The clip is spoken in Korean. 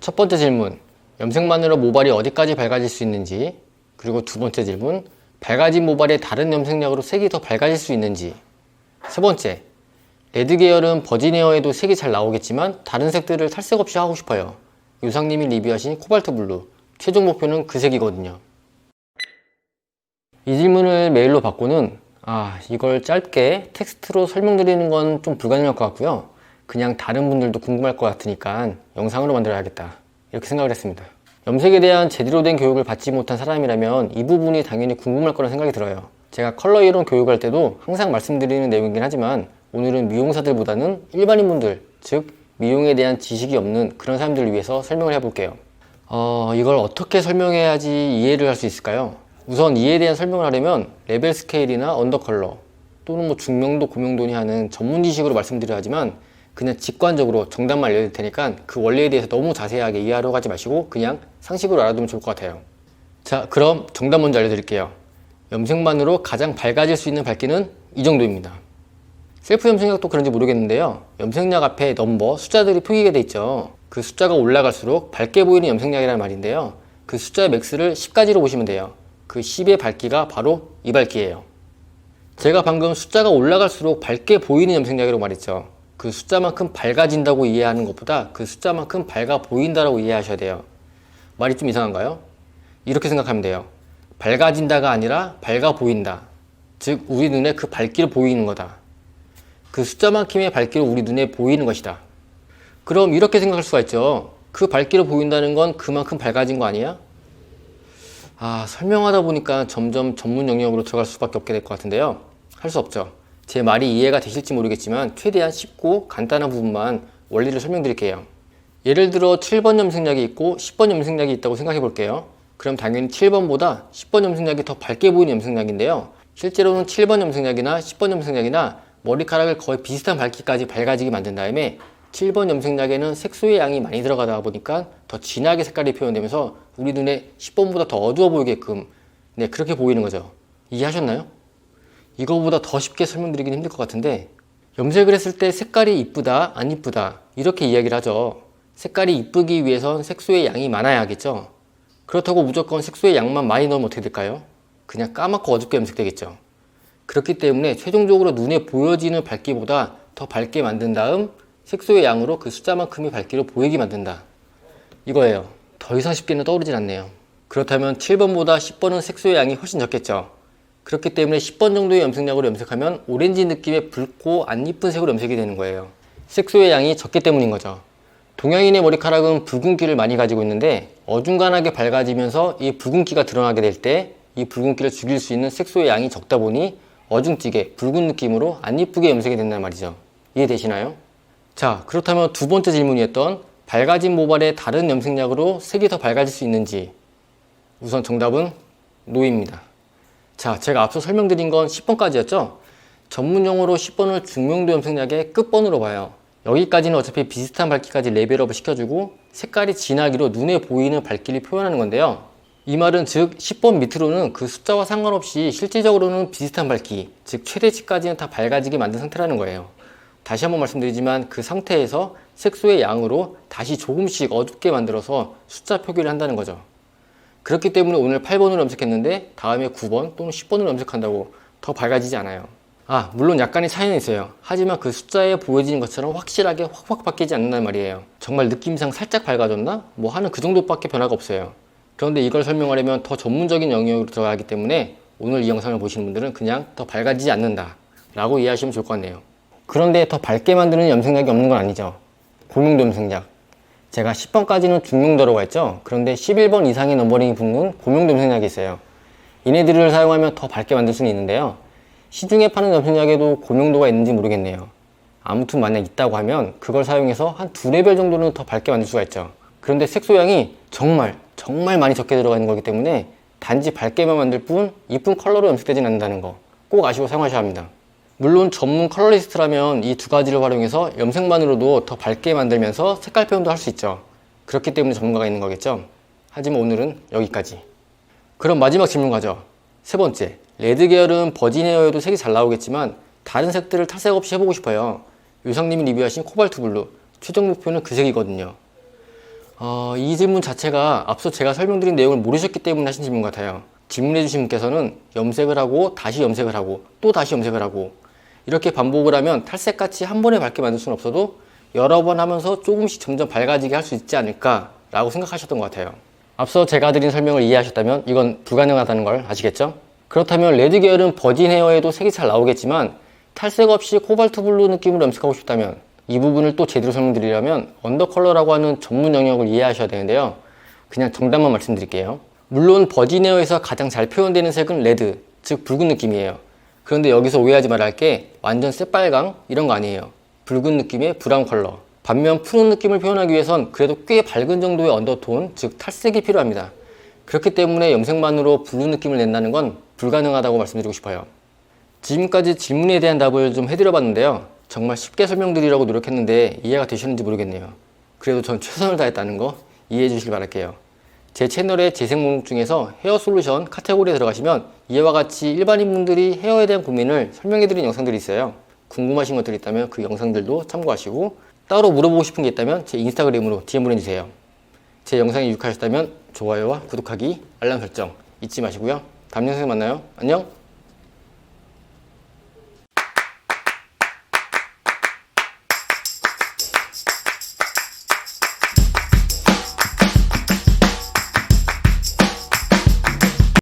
첫 번째 질문, 염색만으로 모발이 어디까지 밝아질 수 있는지, 그리고 두 번째 질문, 밝아진 모발에 다른 염색약으로 색이 더 밝아질 수 있는지. 세 번째, 레드 계열은 버진 헤어에도 색이 잘 나오겠지만 다른 색들을 탈색 없이 하고 싶어요. 유상님이 리뷰하신 코발트 블루, 최종 목표는 그 색이거든요. 이 질문을 메일로 받고는 이걸 짧게 텍스트로 설명드리는 건 좀 불가능할 것 같고요. 그냥 다른 분들도 궁금할 것 같으니까 영상으로 만들어야겠다, 이렇게 생각을 했습니다. 염색에 대한 제대로 된 교육을 받지 못한 사람이라면 이 부분이 당연히 궁금할 거란 생각이 들어요. 제가 컬러 이론 교육할 때도 항상 말씀드리는 내용이긴 하지만 오늘은 미용사들보다는 일반인분들, 즉 미용에 대한 지식이 없는 그런 사람들을 위해서 설명을 해볼게요. 이걸 어떻게 설명해야지 이해를 할 수 있을까요? 우선 이에 대한 설명을 하려면 레벨 스케일이나 언더컬러 또는 뭐 중명도, 고명도니 하는 전문 지식으로 말씀드려야 하지만 그냥 직관적으로 정답만 알려드릴 테니까 그 원리에 대해서 너무 자세하게 이해하려고 하지 마시고 그냥 상식으로 알아두면 좋을 것 같아요. 자, 그럼 정답 먼저 알려드릴게요. 염색만으로 가장 밝아질 수 있는 밝기는 이 정도입니다. 셀프 염색약도 그런지 모르겠는데요, 염색약 앞에 넘버, 숫자들이 표기가 돼 있죠. 그 숫자가 올라갈수록 밝게 보이는 염색약이라는 말인데요, 그 숫자의 맥스를 10까지로 보시면 돼요. 그 10의 밝기가 바로 이 밝기예요. 제가 방금 숫자가 올라갈수록 밝게 보이는 염색약이라고 말했죠. 그 숫자만큼 밝아진다고 이해하는 것보다 그 숫자만큼 밝아 보인다고 이해하셔야 돼요. 말이 좀 이상한가요? 이렇게 생각하면 돼요. 밝아진다가 아니라 밝아 보인다. 즉 우리 눈에 그 밝기를 보이는 거다. 그 숫자만큼의 밝기로 우리 눈에 보이는 것이다. 그럼 이렇게 생각할 수가 있죠. 그 밝기로 보인다는 건 그만큼 밝아진 거 아니야? 설명하다 보니까 점점 전문 영역으로 들어갈 수밖에 없게 될 것 같은데요, 할 수 없죠. 제 말이 이해가 되실지 모르겠지만 최대한 쉽고 간단한 부분만 원리를 설명드릴게요. 예를 들어 7번 염색약이 있고 10번 염색약이 있다고 생각해 볼게요. 그럼 당연히 7번보다 10번 염색약이 더 밝게 보이는 염색약인데요, 실제로는 7번 염색약이나 10번 염색약이나 머리카락을 거의 비슷한 밝기까지 밝아지게 만든 다음에 7번 염색약에는 색소의 양이 많이 들어가다 보니까 더 진하게 색깔이 표현되면서 우리 눈에 10번보다 더 어두워 보이게끔 그렇게 보이는 거죠. 이해하셨나요? 이거보다 더 쉽게 설명드리긴 힘들 것 같은데, 염색을 했을 때 색깔이 이쁘다, 안 이쁘다 이렇게 이야기를 하죠. 색깔이 이쁘기 위해선 색소의 양이 많아야 하겠죠. 그렇다고 무조건 색소의 양만 많이 넣으면 어떻게 될까요? 그냥 까맣고 어둡게 염색되겠죠. 그렇기 때문에 최종적으로 눈에 보여지는 밝기보다 더 밝게 만든 다음 색소의 양으로 그 숫자만큼의 밝기로 보이게 만든다, 이거예요. 더 이상 쉽게는 떠오르진 않네요. 그렇다면 7번보다 10번은 색소의 양이 훨씬 적겠죠. 그렇기 때문에 10번 정도의 염색약으로 염색하면 오렌지 느낌의 붉고 안 이쁜 색으로 염색이 되는 거예요. 색소의 양이 적기 때문인 거죠. 동양인의 머리카락은 붉은기를 많이 가지고 있는데 어중간하게 밝아지면서 이 붉은기가 드러나게 될 때 이 붉은기를 죽일 수 있는 색소의 양이 적다 보니 어중지게 붉은 느낌으로 안 이쁘게 염색이 된단 말이죠. 이해되시나요? 자, 그렇다면 두 번째 질문이었던 밝아진 모발에 다른 염색약으로 색이 더 밝아질 수 있는지, 우선 정답은 노입니다. 자, 제가 앞서 설명드린 건 10번까지였죠? 전문용어로 10번을 중명도 염색약의 끝번으로 봐요. 여기까지는 어차피 비슷한 밝기까지 레벨업을 시켜주고 색깔이 진하기로 눈에 보이는 밝기를 표현하는 건데요, 이 말은 즉 10번 밑으로는 그 숫자와 상관없이 실질적으로는 비슷한 밝기, 즉 최대치까지는 다 밝아지게 만든 상태라는 거예요. 다시 한번 말씀드리지만 그 상태에서 색소의 양으로 다시 조금씩 어둡게 만들어서 숫자 표기를 한다는 거죠. 그렇기 때문에 오늘 8번으로 염색했는데 다음에 9번 또는 10번으로 염색한다고 더 밝아지지 않아요. 물론 약간의 차이는 있어요. 하지만 그 숫자에 보여지는 것처럼 확실하게 확확 바뀌지 않는단 말이에요. 정말 느낌상 살짝 밝아졌나? 뭐 하는 그 정도밖에 변화가 없어요. 그런데 이걸 설명하려면 더 전문적인 영역으로 들어가야 하기 때문에 오늘 이 영상을 보시는 분들은 그냥 더 밝아지지 않는다 라고 이해하시면 좋을 것 같네요. 그런데 더 밝게 만드는 염색약이 없는 건 아니죠. 고명도 염색약, 제가 10번까지는 중명도라고 했죠. 그런데 11번 이상의 넘버링이 붙는 고명도 염색약이 있어요. 얘네들을 사용하면 더 밝게 만들 수는 있는데요, 시중에 파는 염색약에도 고명도가 있는지 모르겠네요. 아무튼 만약 있다고 하면 그걸 사용해서 한 2레벨 정도는 더 밝게 만들 수가 있죠. 그런데 색소량이 정말 많이 적게 들어가 있는 거기 때문에 단지 밝게만 만들 뿐 이쁜 컬러로 염색되진 않는다는 거 꼭 아시고 사용하셔야 합니다. 물론 전문 컬러리스트라면 이 두 가지를 활용해서 염색만으로도 더 밝게 만들면서 색깔 표현도 할 수 있죠. 그렇기 때문에 전문가가 있는 거겠죠. 하지만 오늘은 여기까지. 그럼 마지막 질문 가죠. 세 번째, 레드 계열은 버진 헤어에도 색이 잘 나오겠지만 다른 색들을 탈색 없이 해보고 싶어요. 유상님이 리뷰하신 코발트 블루, 최종 목표는 그 색이거든요. 이 질문 자체가 앞서 제가 설명드린 내용을 모르셨기 때문에 하신 질문 같아요. 질문해 주신 분께서는 염색을 하고 다시 염색을 하고 또 다시 염색을 하고 이렇게 반복을 하면 탈색같이 한 번에 밝게 만들 수는 없어도 여러 번 하면서 조금씩 점점 밝아지게 할 수 있지 않을까 라고 생각하셨던 것 같아요. 앞서 제가 드린 설명을 이해하셨다면 이건 불가능하다는 걸 아시겠죠? 그렇다면 레드 계열은 버진 헤어에도 색이 잘 나오겠지만 탈색 없이 코발트 블루 느낌으로 염색하고 싶다면 이 부분을 또 제대로 설명드리려면 언더컬러라고 하는 전문 영역을 이해하셔야 되는데요. 그냥 정답만 말씀드릴게요. 물론 버진 헤어에서 가장 잘 표현되는 색은 레드, 즉 붉은 느낌이에요. 그런데 여기서 오해하지 말아야 할 게 완전 새빨강 이런 거 아니에요. 붉은 느낌의 브라운 컬러. 반면 푸른 느낌을 표현하기 위해선 그래도 꽤 밝은 정도의 언더톤, 즉 탈색이 필요합니다. 그렇기 때문에 염색만으로 블루 느낌을 낸다는 건 불가능하다고 말씀드리고 싶어요. 지금까지 질문에 대한 답을 좀 해드려 봤는데요. 정말 쉽게 설명드리려고 노력했는데 이해가 되셨는지 모르겠네요. 그래도 전 최선을 다했다는 거 이해해 주시길 바랄게요. 제 채널의 재생 목록 중에서 헤어 솔루션 카테고리에 들어가시면 이와 같이 일반인분들이 헤어에 대한 고민을 설명해 드린 영상들이 있어요. 궁금하신 것들이 있다면 그 영상들도 참고하시고 따로 물어보고 싶은 게 있다면 제 인스타그램으로 DM 보내주세요. 제 영상이 유익하셨다면 좋아요와 구독하기, 알람 설정 잊지 마시고요. 다음 영상에 만나요. 안녕!